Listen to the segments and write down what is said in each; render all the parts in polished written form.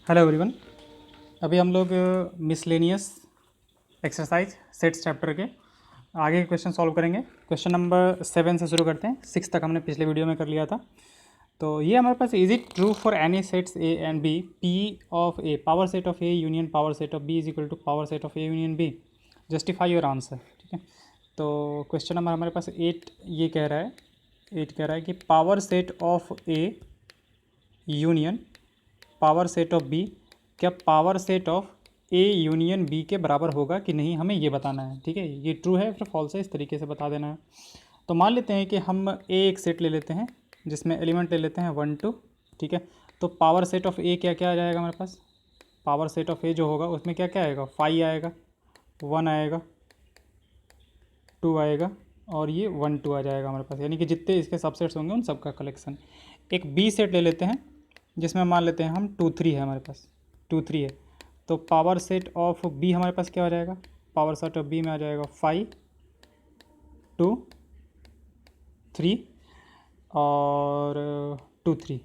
Hello everyone. अभी हम लोग मिसलेनियस एक्सरसाइज सेट्स चैप्टर के आगे के क्वेश्चन सॉल्व करेंगे। क्वेश्चन नंबर 7 से शुरू करते हैं। 6 तक हमने पिछले वीडियो में कर लिया था। तो ये हमारे पास is it true for any sets A and B P of A power set of A union power set of B is equal to power set of A union B. Justify your answer. ठीक है, तो question number हमारे पास 8 ये कह रहा है 8 कह रहा है कि power set of A union power set of B क्या power set of A union B के बराबर होगा कि नहीं, हमें ये बताना है। ठीक है, ये ट्रू है फिर फॉल्स है, इस तरीके से बता देना है। तो मान लेते हैं कि हम ए एक सेट ले लेते हैं जिसमें एलिमेंट ले लेते हैं 1 2। ठीक है, तो पावर सेट ऑफ ए क्या क्या आ जाएगा हमारे पास। पावर सेट ऑफ ए जो होगा उसमें क्या क्या आएगा, 5 आएगा, 1 आएगा, 2 आएगा और ये 1 2 आ जाएगा हमारे पास, यानी कि जितने इसके सबसेट्स होंगे उन सब का कलेक्शन। एक बी सेट ले लेते हैं जिसमें मान लेते हैं हम 2 3 है, हमारे पास 2 3 है। तो पावर सेट ऑफ बी हमारे पास क्या हो जाएगा, पावर सेट ऑफ बी में आ जाएगा 5 2 3 और 2 3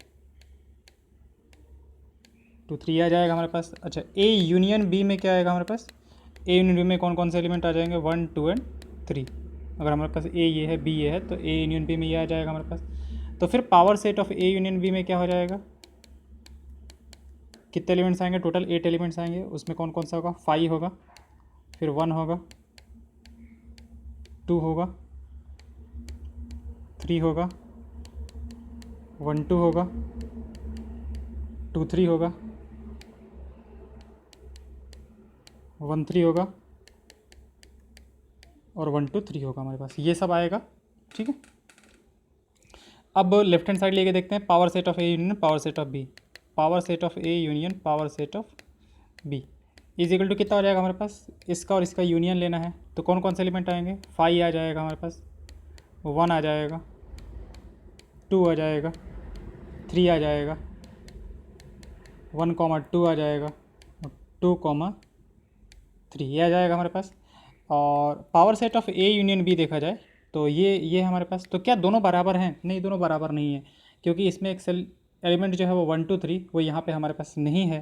2 3 आ जाएगा हमारे पास। अच्छा, ए यूनियन बी में क्या आएगा हमारे पास, ए यूनियन बी में कौन कौन से एलिमेंट आ जाएंगे, 1 2 एंड 3। अगर हमारे पास ए ये है बी ये है तो ए यूनियन बी में ये आ जाएगा हमारे पास। तो फिर power set of A union B में क्या हो जाएगा, कितने एलिमेंट्स आएंगे, टोटल 8 एलिमेंट्स आएंगे। उसमें कौन कौन सा होगा, 5 होगा, फिर 1 होगा, 2 होगा, 3 होगा, 1 2 होगा, 2 3 होगा, 1 3 होगा और 1 2 3 होगा हमारे पास, ये सब आएगा। ठीक है, अब लेफ्ट हैंड साइड लेके देखते हैं power set of A union power set of B. Power set of A union power set of B is equal to कितना हो जाएगा हमारे पास, इसका और इसका यूनियन लेना है। तो कौन कौन से एलिमेंट आएंगे, 5 आ जाएगा हमारे पास, 1 आ जाएगा, 2 आ जाएगा, 3 आ जाएगा, 1 2 आ जाएगा, 2 3 ये आ जाएगा हमारे पास। और power set of A union B देखा जाए तो ये हमारे पास, तो क्या दोनों बराबर हैं, नहीं दोनों बराबर नहीं है, क्योंकि इसमें एक सेल एलिमेंट जो है वो 1 2 3 वो यहाँ पे हमारे पास नहीं है।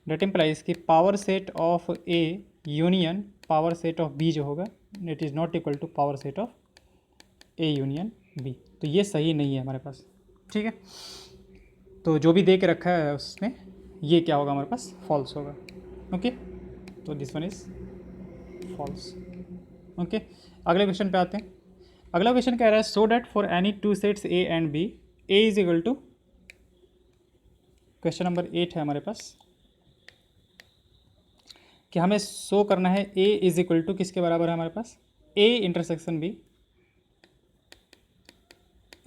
डेट इम्प्लाइज कि power set of A union power set of B जो होगा it is not equal to power set of A union B, तो ये सही नहीं है हमारे पास। ठीक है, तो जो भी दे के रखा है उसमें ये क्या होगा हमारे पास, फॉल्स होगा। ओके, तो this one is false. Okay, अगले क्वेश्चन पे आते हैं। अगला क्वेश्चन कह रहा है so that for any two sets A and B A is equal to, question number 8 है हमारे पास कि हमें शो करना है ए इज इक्वल टू किसके बराबर है हमारे पास, A intersection B,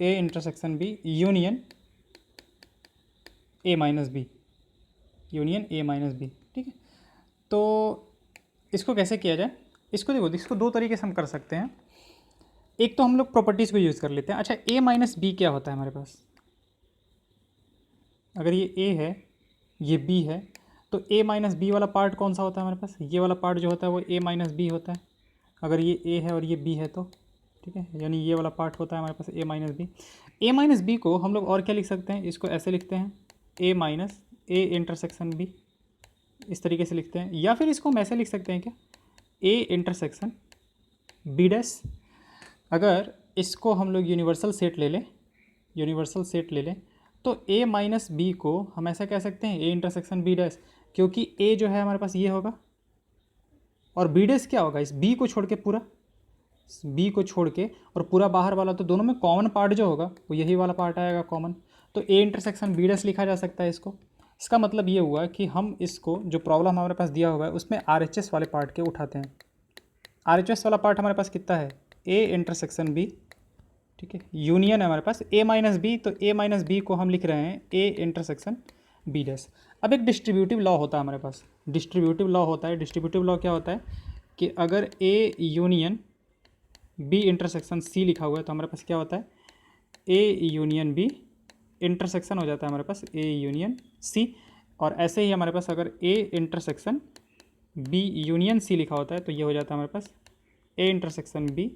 A intersection B union A minus B, union A minus B. ठीक है, तो इसको कैसे किया जाए, इसको देखो, इसको दो तरीके से हम कर सकते हैं। एक तो हम लोग प्रॉपर्टीज़ को यूज़ कर लेते हैं। अच्छा, ए माइनस बी क्या होता है हमारे पास, अगर ये ए है ये बी है तो ए माइनस बी वाला पार्ट कौन सा होता है हमारे पास, ये वाला पार्ट जो होता है वो ए माइनस बी होता है। अगर ये ए है और ये बी है तो ठीक है, यानी ये वाला पार्ट होता है हमारे पास ए माइनस बी। ए माइनस बी को हम लोग और क्या लिख सकते हैं, इसको ऐसे लिखते हैं ए माइनस ए इंटरसेक्शन बी, इस तरीके से लिखते हैं। या फिर इसको हम ऐसे लिख सकते हैं क्या, ए इंटरसेक्शन बी डैश। अगर इसको हम लोग यूनिवर्सल सेट ले लें, यूनिवर्सल सेट ले लें तो ए माइनस बी को हम ऐसा कह सकते हैं ए इंटरसेक्शन बी डैश, क्योंकि ए जो है हमारे पास ये होगा और बी डैश क्या होगा, इस बी को छोड़ के पूरा, बी को छोड़ के और पूरा बाहर वाला, तो दोनों में कॉमन पार्ट जो होगा वो यही वाला पार्ट आएगा कॉमन। तो ए इंटरसेक्शन बी डैश लिखा जा सकता है इसको। इसका मतलब ये हुआ कि हम इसको जो प्रॉब्लम हमारे पास दिया हुआ है उसमें RHS वाले पार्ट के उठाते हैं। RHS वाला पार्ट हमारे पास कितना है, ए इंटरसेक्शन बी, ठीक है, यूनियन है हमारे पास ए माइनस बी, तो ए माइनस बी को हम लिख रहे हैं ए इंटरसेक्शन बी डैश। अब एक डिस्ट्रीब्यूटिव लॉ होता है हमारे पास, डिस्ट्रीब्यूटिव लॉ होता है। डिस्ट्रीब्यूटिव लॉ क्या होता है कि अगर A union B intersection C लिखा हुआ है तो हमारे पास क्या होता है, ए यूनियन बी इंटरसेक्शन हो जाता है हमारे पास ए यूनियन सी। और ऐसे ही हमारे पास अगर A intersection B union C लिखा होता है तो ये हो जाता है हमारे पास ए इंटरसेक्शन बी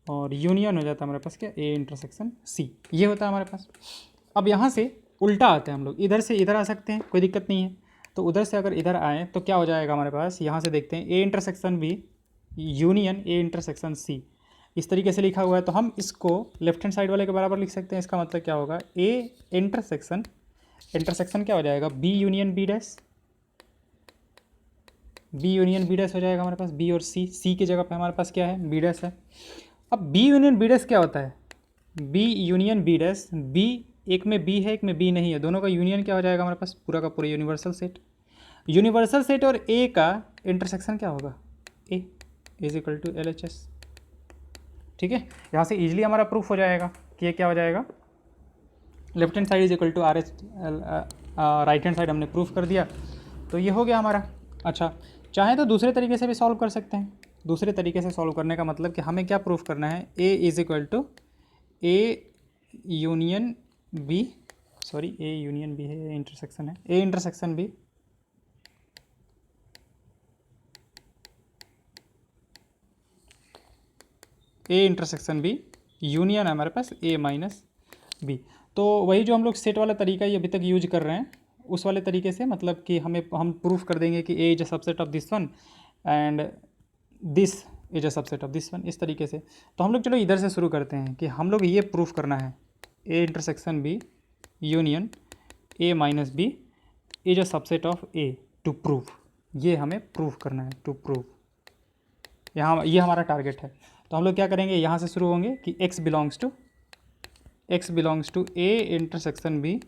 और यूनियन हो जाता है हमारे पास क्या, ए इंटरसेक्शन सी, ये होता है हमारे पास। अब यहाँ से उल्टा आते हैं हम लोग, इधर से इधर आ सकते हैं, कोई दिक्कत नहीं है। तो उधर से अगर इधर आए तो क्या हो जाएगा हमारे पास, यहाँ से देखते हैं A intersection B union A intersection C, इस तरीके से लिखा हुआ है। तो हम इसको लेफ्ट हैंड साइड वाले के बराबर लिख सकते हैं। इसका मतलब क्या होगा, ए इंटरसेक्शन, इंटरसेक्शन क्या हो जाएगा, B union B dash, B union B dash हो जाएगा हमारे पास, बी और सी, सी की जगह पे हमारे पास क्या है, बी डैश है। अब बी यूनियन बी डैश क्या होता है, B union B dash, B एक में बी है एक में बी नहीं है, दोनों का यूनियन क्या हो जाएगा हमारे पास, पूरा का पूरा यूनिवर्सल सेट। यूनिवर्सल सेट और ए का इंटरसेक्शन क्या होगा, A is equal to L H S. ठीक है, यहाँ से इजीली हमारा प्रूफ हो जाएगा कि ये क्या हो जाएगा, left hand side is equal to R H, right hand side हमने प्रूफ कर दिया, तो ये हो गया हमारा। अच्छा, चाहे तो दूसरे तरीके से भी सॉल्व कर सकते हैं। दूसरे तरीके से सॉल्व करने का मतलब कि हमें क्या प्रूफ करना है, A is equal to A union B, sorry A union B है, इंटरसेक्शन है, A intersection B A intersection B union है हमारे पास ए माइनस बी। तो वही जो हम लोग सेट वाला तरीका ये अभी तक यूज कर रहे हैं, उस वाले तरीके से, मतलब कि हम प्रूफ कर देंगे कि A is a subset of this one and this is a subset of this one, इस तरीके से। तो हम लोग चलो इधर से शुरू करते हैं कि हम लोग ये प्रूफ करना है, A intersection B union A minus B is a subset of A to prove, ये हमें प्रूफ करना है, टू प्रूव, यहाँ ये हमारा टारगेट है। तो हम लोग क्या करेंगे, यहाँ से शुरू होंगे कि x belongs to A intersection B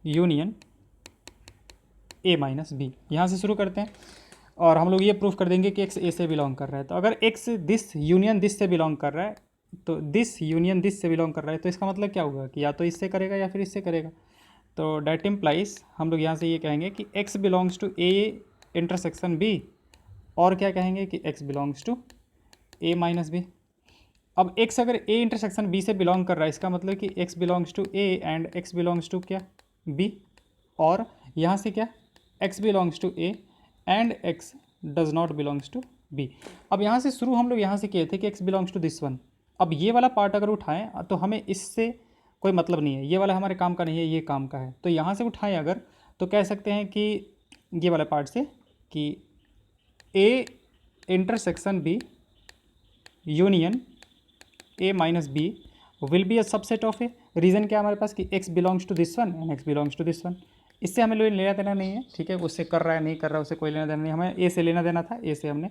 union A minus B, यहाँ से शुरू करते हैं। और हम लोग ये प्रूफ कर देंगे कि x ए से बिलोंग कर रहा है। तो अगर x दिस यूनियन दिस से बिलोंग कर रहा है, तो दिस यूनियन दिस से बिलोंग कर रहा है, तो इसका मतलब क्या होगा कि या तो इससे करेगा या फिर इससे करेगा। तो डैट इम्प्लाइज हम लोग यहाँ से ये कहेंगे कि x belongs to A intersection B, और क्या कहेंगे कि x belongs to A minus B. अब x अगर a इंटरसेक्शन b से बिलोंग कर रहा है, इसका मतलब कि x belongs to a and x belongs to क्या, b। और यहाँ से क्या, x belongs to a and x does not belongs to b। अब यहाँ से शुरू हम लोग यहाँ से किए थे कि x belongs to this one. अब ये वाला पार्ट अगर उठाएं तो हमें इससे कोई मतलब नहीं है, ये वाला हमारे काम का नहीं है, ये काम का है। तो यहाँ से उठाएं अगर, तो कह सकते हैं कि ये वाला पार्ट से कि a intersection b union A minus B will be a subset of A. Reason क्या है हमारे पास कि x belongs to this one and x belongs to this one, इससे हमें लेना देना नहीं है। ठीक है, उससे कर रहा है नहीं कर रहा है उससे कोई लेना देना नहीं, हमें a से लेना देना था, a से हमने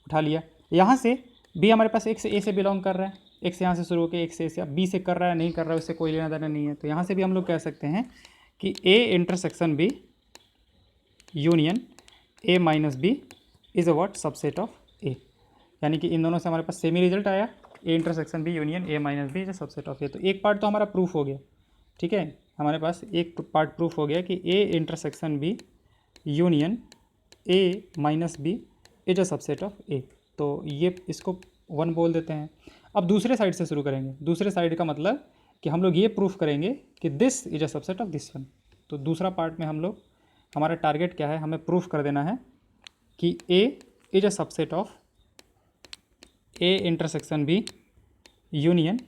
उठा लिया। यहाँ से b हमारे पास x a से बिलोंग कर रहा है, x यहाँ से शुरू होकर x से b से कर रहा है नहीं कर रहा है उससे कोई लेना देना नहीं है। तो यहाँ से भी हम लोग कह सकते हैं कि a intersection b union a minus b is a what, subset of a। यानी कि इन दोनों से हमारे पास सेम ही रिजल्ट आया, A intersection B union A minus B is subset of A. तो एक पार्ट तो हमारा प्रूफ हो गया। ठीक है, हमारे पास एक पार्ट प्रूफ हो गया कि A intersection B union A minus B is a subset of A. तो ये इसको 1 बोल देते हैं। अब दूसरे साइड से शुरू करेंगे। दूसरे साइड का मतलब कि हम लोग ये प्रूफ करेंगे कि this is a subset of this one. तो दूसरा पार्ट में हम लोग, हमारा टारगेट क्या है, हमें प्रूफ कर देना है कि A is a subset of A intersection B union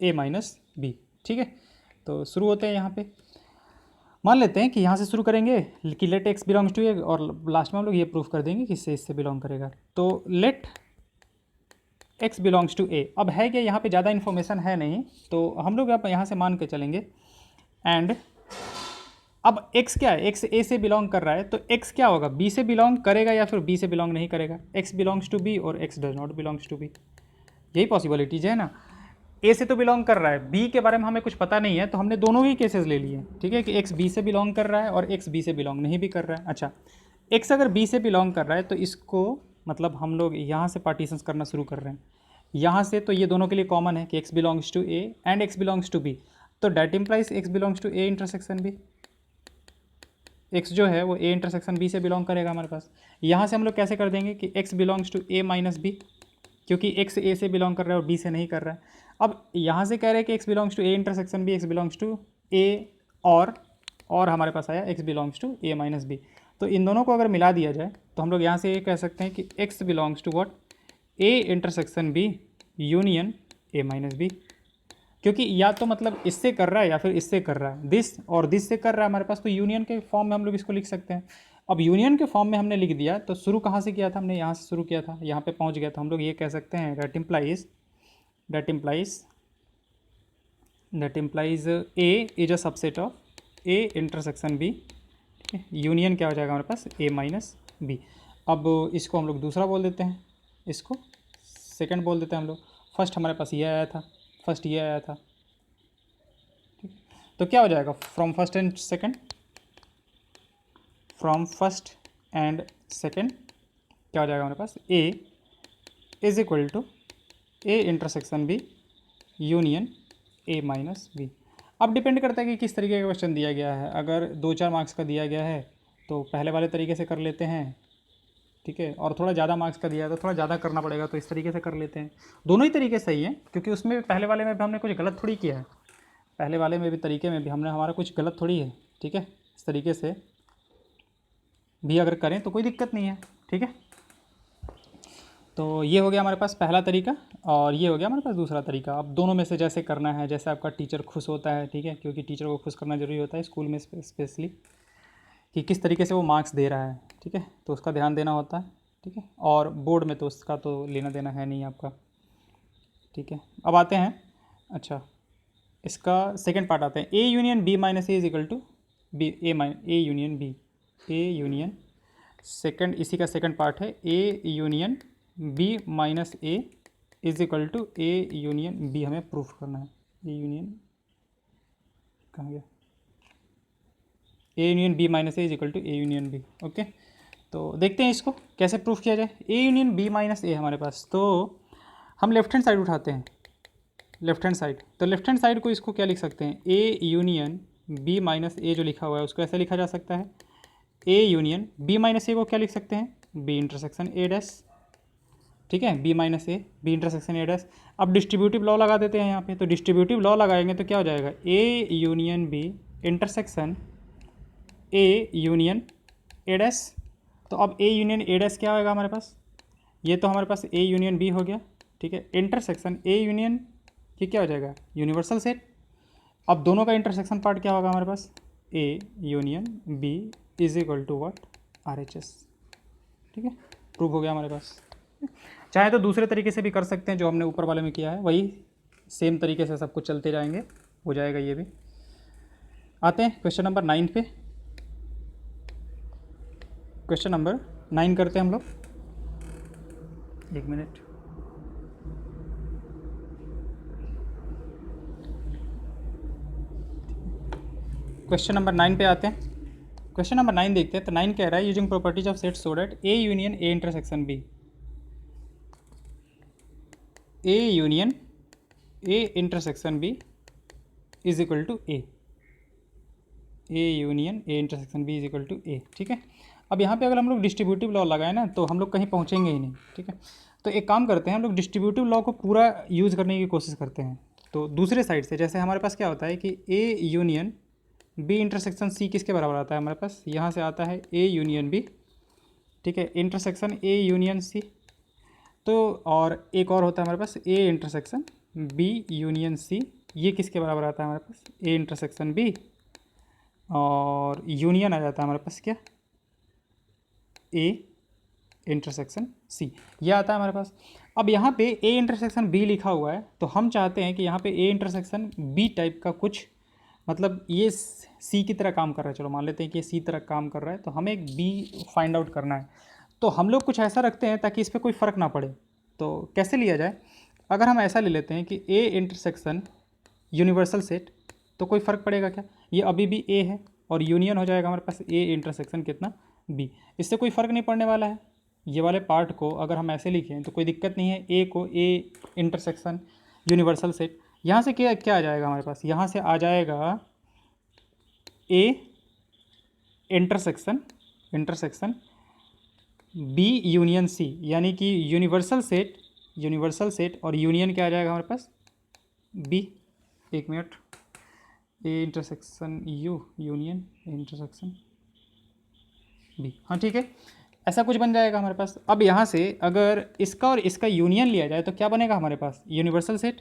A minus B. ठीक है, तो शुरू होते हैं यहाँ पे। मान लेते हैं कि यहाँ से शुरू करेंगे कि लेट एक्स बिलोंग्स टू ए, और लास्ट में हम लोग ये प्रूफ कर देंगे कि इससे बिलोंग करेगा। तो लेट एक्स बिलोंग्स टू ए। अब है कि यहाँ पे ज़्यादा इन्फॉर्मेशन है नहीं, तो हम लोग अब यहाँ से मान के चलेंगे एंड अब x क्या है, x a से बिलोंग कर रहा है, तो x क्या होगा, b से बिलोंग करेगा या फिर b से बिलोंग नहीं करेगा। x बिलोंग्स टू b और x does not belongs to b, यही पॉसिबिलिटीज है ना। a से तो बिलोंग कर रहा है, b के बारे में हमें कुछ पता नहीं है, तो हमने दोनों ही केसेस ले लिए। ठीक है, कि x b से बिलोंग कर रहा है और x b से बिलोंग नहीं भी कर रहा है। अच्छा, x अगर b से बिलोंग कर रहा है तो इसको मतलब हम लोग यहाँ से पार्टीशंस करना शुरू कर रहे हैं। यहाँ से तो ये दोनों के लिए कॉमन है कि x belongs to a and x belongs to b, तो that implies x belongs to a intersection b। x जो है वो a इंटरसेक्शन b से बिलोंग करेगा हमारे पास। यहाँ से हम लोग कैसे कर देंगे कि x belongs to a minus b, क्योंकि x a से बिलोंग कर रहा है और b से नहीं कर रहा है। अब यहाँ से कह रहे हैं कि x belongs to a intersection b, x belongs to a, और हमारे पास आया x belongs to a minus b। तो इन दोनों को अगर मिला दिया जाए तो हम लोग यहाँ से ये कह सकते हैं कि x belongs to what, a intersection b union a minus b। क्योंकि या तो मतलब इससे कर रहा है या फिर इससे कर रहा है, दिस और दिस से कर रहा है हमारे पास, तो यूनियन के फॉर्म में हम लोग इसको लिख सकते हैं। अब यूनियन के फॉर्म में हमने लिख दिया तो शुरू कहाँ से किया था हमने, यहाँ से शुरू किया था, यहाँ पे पहुँच गया, तो हम लोग ये कह सकते हैं that implies A is a subset of A intersection B. Union क्या हो जाएगा हमारे पास, ए माइनस बी। अब इसको हम लोग दूसरा बोल देते हैं, इसको सेकंड बोल देते हैं हम लोग। फर्स्ट हमारे पास ये आया था, फर्स्ट ये आया था, ठीक। तो क्या हो जाएगा, फ्रॉम फर्स्ट एंड सेकंड क्या हो जाएगा हमारे पास, A is equal to A intersection B union A minus B. अब डिपेंड करता है कि किस तरीके का क्वेश्चन दिया गया है। अगर 2-4 मार्क्स का दिया गया है तो पहले वाले तरीके से कर लेते हैं, ठीक है, और थोड़ा ज़्यादा मार्क्स का दिया है तो थोड़ा ज़्यादा करना पड़ेगा, तो इस तरीके से कर लेते हैं। दोनों ही तरीके सही हैं, क्योंकि उसमें पहले वाले में भी हमने कुछ गलत थोड़ी किया है, पहले वाले में भी तरीके में भी हमने हमारा कुछ गलत थोड़ी है, ठीक है। इस तरीके से भी अगर करें तो कोई दिक्कत नहीं है, ठीक है। तो ये हो गया हमारे पास पहला तरीका, और ये हो गया हमारे पास दूसरा तरीका। अब दोनों में से जैसे करना है, जैसे आपका टीचर खुश होता है, ठीक है, क्योंकि टीचर को खुश करना ज़रूरी होता है स्कूल में स्पेशली, कि किस तरीके से वो मार्क्स दे रहा है, ठीक है, तो उसका ध्यान देना होता है, ठीक है। और बोर्ड में तो उसका तो लेना देना है नहीं आपका, ठीक है। अब आते हैं, अच्छा, इसका सेकंड पार्ट आते हैं, A union B minus A is equal to B, A union B, A union second, इसी का सेकंड पार्ट है, A union B minus A is equal to A union B, हमें प्रूफ करना है। A union कहाँ गया, A union B minus A is equal to A union B, okay. तो देखते हैं इसको कैसे प्रूफ किया जाए। A union B minus A हमारे पास, तो हम लेफ्ट हैंड साइड उठाते हैं, लेफ्ट हैंड साइड, तो लेफ्ट हैंड साइड को इसको क्या लिख सकते हैं, ए यूनियन बी माइनस ए जो लिखा हुआ है उसको ऐसे लिखा जा सकता है, ए यूनियन बी माइनस ए को क्या लिख सकते हैं, बी इंटरसेक्शन ए डैश, ठीक है, B minus A B intersection A dash. अब डिस्ट्रीब्यूटिव लॉ लगा देते हैं यहाँ पे, तो डिस्ट्रीब्यूटिव लॉ लगाएंगे तो क्या हो जाएगा, A union B intersection A union A dash. तो अब ए यूनियन ए डैश क्या होगा हमारे पास, ये तो हमारे पास ए यूनियन बी हो गया, ठीक है, इंटरसेक्शन ए यूनियन, ये क्या हो जाएगा, यूनिवर्सल सेट। अब दोनों का इंटरसेक्शन पार्ट क्या होगा हमारे पास, A union B is equal to what, R H S, ठीक है, प्रूफ हो गया हमारे पास। चाहे तो दूसरे तरीके से भी कर सकते हैं, जो हमने ऊपर वाले में किया है वही सेम तरीके से सब कुछ चलते जाएंगे, हो जाएगा ये भी। आते हैं क्वेश्चन नंबर 9 पे, क्वेश्चन नंबर 9 करते हैं हम लोग, एक मिनट, क्वेश्चन नंबर 9 पे आते हैं। क्वेश्चन नंबर 9 देखते हैं, तो 9 कह रहा है using properties of set so that A union A intersection B, A union A intersection B is equal to A, A union A intersection B is equal to A, ठीक है। अब यहाँ पे अगर हम लोग डिस्ट्रीब्यूटिव लॉ लगाए ना तो हम लोग कहीं पहुँचेंगे ही नहीं, ठीक है। तो एक काम करते हैं, हम लोग डिस्ट्रीब्यूटिव लॉ को पूरा यूज़ करने की कोशिश करते हैं। तो दूसरे साइड से जैसे हमारे पास क्या होता है कि A union B intersection C किसके बराबर आता है हमारे पास, यहाँ से आता है ए यूनियन बी, ठीक है, इंटरसेक्शन ए यूनियन सी। तो और एक और होता है हमारे पास A intersection B union C, ये किसके बराबर आता है हमारे पास, ए इंटरसेक्शन बी, और यूनियन आ जाता है हमारे पास क्या, ए इंटरसेक्शन सी, ये आता है हमारे पास। अब यहाँ पे ए इंटरसेक्शन बी लिखा हुआ है, तो हम चाहते हैं कि यहाँ पे ए इंटरसेक्शन बी टाइप का कुछ, मतलब ये सी की तरह काम कर रहा है, चलो मान लेते हैं कि ये सी तरह काम कर रहा है, तो हमें एक बी फाइंड आउट करना है। तो हम लोग कुछ ऐसा रखते हैं ताकि इस पर कोई फ़र्क ना पड़े। तो कैसे लिया जाए, अगर हम ऐसा ले लेते हैं कि ए इंटरसेक्शन यूनिवर्सल सेट, तो कोई फ़र्क पड़ेगा क्या, ये अभी भी ए है और यूनियन हो जाएगा हमारे पास ए इंटरसेक्शन कितना, बी, इससे कोई फ़र्क नहीं पड़ने वाला है। ये वाले पार्ट को अगर हम ऐसे लिखें तो कोई दिक्कत नहीं है, ए को ए इंटरसेक्शन यूनिवर्सल सेट, यहाँ से क्या क्या आ जाएगा हमारे पास, यहाँ से आ जाएगा A intersection B union C, यानी कि यूनिवर्सल सेट और यूनियन क्या आ जाएगा हमारे पास, बी, एक minute, A intersection U union A intersection B, हाँ ठीक है, ऐसा कुछ बन जाएगा हमारे पास। अब यहाँ से अगर इसका और इसका यूनियन लिया जाए तो क्या बनेगा हमारे पास, यूनिवर्सल सेट,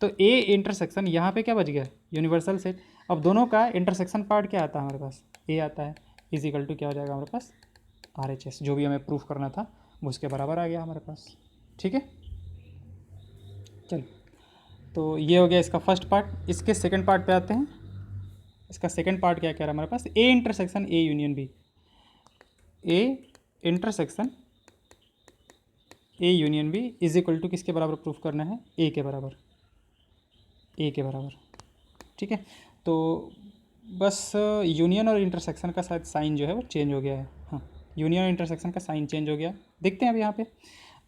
तो ए इंटरसेक्शन यहाँ पे क्या बच गया, यूनिवर्सल सेट। अब दोनों का इंटरसेक्शन पार्ट क्या आता है हमारे पास, ए आता है, इज इक्वल टू क्या हो जाएगा हमारे पास, RHS। जो भी हमें प्रूफ करना था वो उसके बराबर आ गया हमारे पास। ठीक है, चलो तो ये हो गया इसका फर्स्ट पार्ट। इसके सेकंड पार्ट पे आते हैं। इसका सेकंड पार्ट क्या कह रहा है हमारे पास, A intersection A union B. A intersection A union B is equal to किसके बराबर प्रूफ करना है, ए के बराबर, ए के बराबर। ठीक है, तो बस यूनियन और इंटरसेक्शन का शायद साइन जो है वो चेंज हो गया है। हाँ, यूनियन और इंटरसेक्शन का साइन चेंज हो गया। देखते हैं अब यहाँ पे,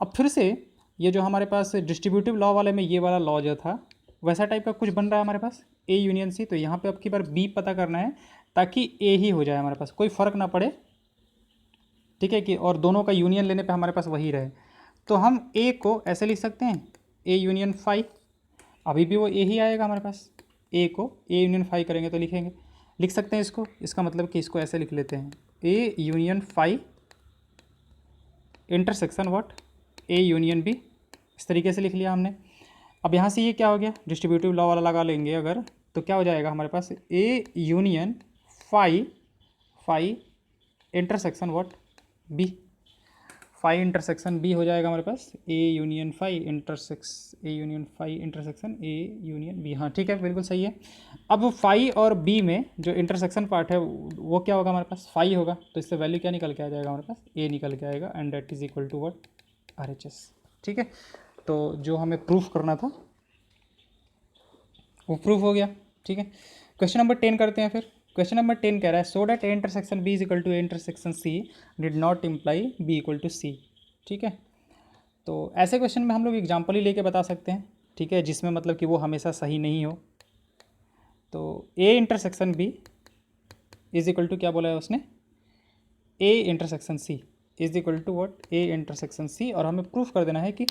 अब फिर से ये जो हमारे पास डिस्ट्रीब्यूटिव लॉ वाले में ये वाला लॉ जो था वैसा टाइप का कुछ बन रहा है हमारे पास, ए यूनियन सी। तो यहाँ पे अब की बार बी पता करना है ताकि ए ही हो जाए हमारे पास, कोई फ़र्क ना पड़े। ठीक है कि, और दोनों का यूनियन लेने पे हमारे पास वही रहे। तो हम ए को ऐसे लिख सकते हैं, ए यूनियन फाई, अभी भी वो ए ही आएगा हमारे पास। ए को ए यूनियन फाई करेंगे तो लिख सकते हैं इसको, इसका मतलब कि इसको ऐसे लिख लेते हैं, A union phi intersection what, A union B. इस तरीके से लिख लिया हमने। अब यहाँ से ये क्या हो गया, डिस्ट्रीब्यूटिव लॉ वाला लगा लेंगे अगर, तो क्या हो जाएगा हमारे पास, A union phi intersection what, B. Phi intersection B हो जाएगा हमारे पास, A union phi intersection A union B. हाँ ठीक है, बिल्कुल सही है। अब फाई और बी में जो इंटरसेक्शन पार्ट है वो क्या होगा हमारे पास, फाई होगा। तो इससे वैल्यू क्या निकल के आ जाएगा हमारे पास, ए निकल के आएगा, and that is equal to what, RHS। ठीक है, तो जो हमें प्रूफ करना था वो प्रूफ हो गया। ठीक है, क्वेश्चन नंबर 10 करते हैं फिर। क्वेश्चन नंबर 10 कह रहा है, so that A intersection B is equal to A intersection C did not imply B equal to C. ठीक है, तो ऐसे क्वेश्चन में हम लोग एग्जाम्पल ही लेके बता सकते हैं। ठीक है, जिसमें मतलब कि वो हमेशा सही नहीं हो। तो A intersection B is equal to क्या बोला है उसने, A intersection C is equal to what, A intersection C. और हमें प्रूफ कर देना है कि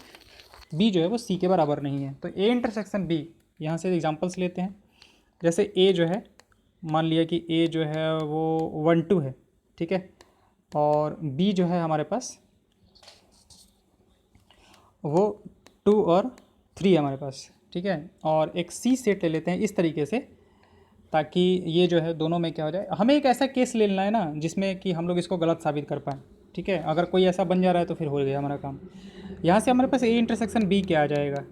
बी जो है वो सी के बराबर नहीं है। तो ए इंटरसेक्शन बी, यहाँ से एग्जांपल्स लेते हैं। जैसे ए जो है, मान लिया कि ए जो है वो 1 2 है। ठीक है, और बी जो है हमारे पास वो 2 और 3 है हमारे पास। ठीक है, और एक सी सेट ले लेते हैं इस तरीके से, ताकि ये जो है दोनों में क्या हो जाए। हमें एक ऐसा केस ले लेना है ना जिसमें कि हम लोग इसको गलत साबित कर पाएँ। ठीक है, अगर कोई ऐसा बन जा रहा है तो फिर हो गया हमारा काम। यहाँ से हमारे पास ए इंटरसेक्शन बी क्या आ जाएगा,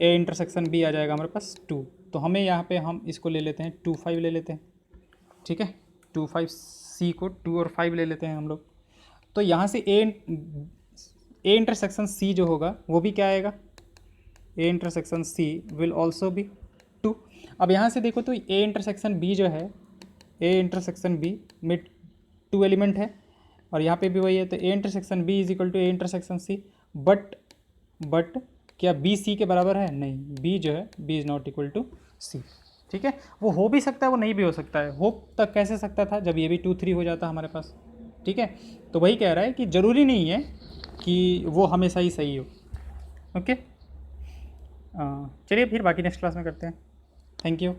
ए इंटरसेक्शन बी आ जाएगा हमारे पास 2। तो हमें यहाँ पे हम इसको ले लेते हैं 2 5 ले लेते हैं। ठीक है, 2 5 सी को 2 और 5 ले लेते हैं हम लोग। तो यहाँ से ए इंटरसेक्शन सी जो होगा वो भी क्या आएगा, A intersection C will also be 2। अब यहाँ से देखो तो ए इंटरसेक्शन बी जो है, ए इंटरसेक्शन बी में 2 एलिमेंट है, और यहाँ पे भी वही है। तो A intersection B is equal to A intersection C. But क्या बी सी के बराबर है, नहीं, बी जो है B is not equal to C. ठीक है, वो हो भी सकता है, वो नहीं भी हो सकता है। हो तक कैसे सकता था, जब ये भी 2 3 हो जाता हमारे पास। ठीक है, तो वही कह रहा है कि ज़रूरी नहीं है कि वो हमेशा ही सही हो। ओके, चलिए फिर बाकी नेक्स्ट क्लास में करते हैं। Thank you.